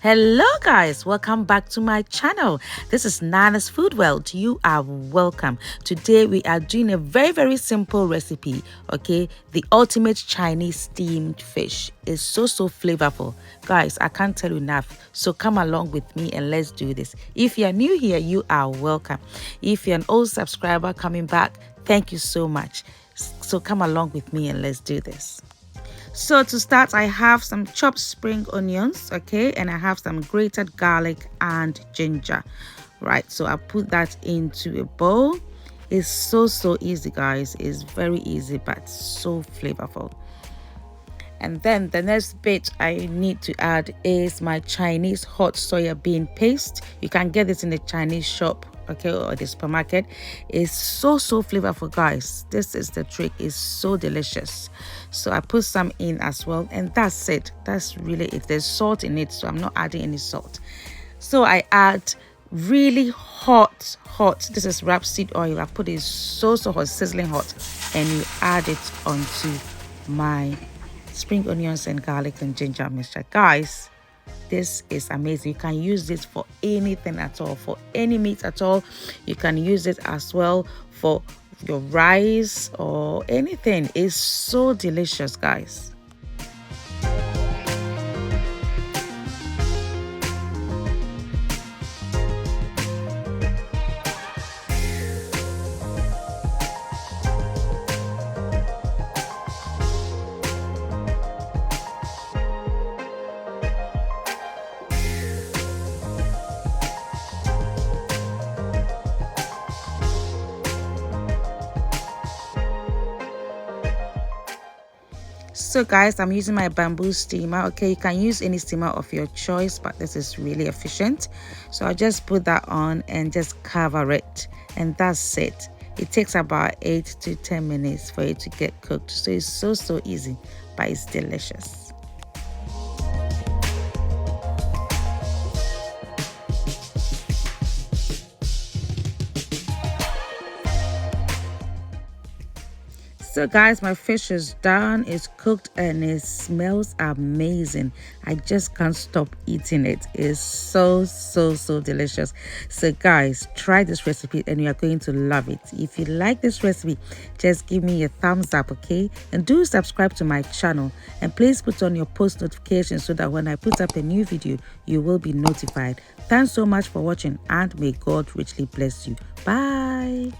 Hello guys, welcome back to my channel. This is Nana's Food World. You are welcome. Today we are doing a very simple recipe. Okay, the ultimate Chinese steamed fish is so flavorful, guys. I can't tell you enough. So come along with me and let's do this. If you're new here, you are welcome. If you're an old subscriber coming back, thank you so much. So come along with me and let's do this. So to start, I have some chopped spring onions, okay, and I have some grated garlic and ginger. Right, so I put that into a bowl. It's so easy, guys. It's very easy but so flavorful. And then the next bit I need to add is my Chinese hot soya bean paste. You can get this in the Chinese shop, okay, or the supermarket. It's so flavorful, guys. This is the trick. It's so delicious. So I put some in as well, and that's it. That's really it. There's salt in it, so I'm not adding any salt. So I add really hot, this is rapeseed oil. I put it so hot, sizzling hot, and you add it onto my spring onions and garlic and ginger mixture. Guys, this is amazing. You can use this for anything at all, for any meat at all. You can use it as well for your rice or anything. It's so delicious, guys. So guys, I'm using my bamboo steamer. Okay, you can use any steamer of your choice, but this is really efficient. So I just put that on and just cover it, and that's it. It takes about 8 to 10 minutes for it to get cooked. So it's so easy, but it's delicious. So guys, my fish is done. It's cooked and it smells amazing. I just can't stop eating it. It's so delicious. So guys, try this recipe and you are going to love it. If you like this recipe, just give me a thumbs up, okay? And do subscribe to my channel, and please put on your post notifications so that when I put up a new video, you will be notified. Thanks so much for watching, and may God richly bless you. Bye.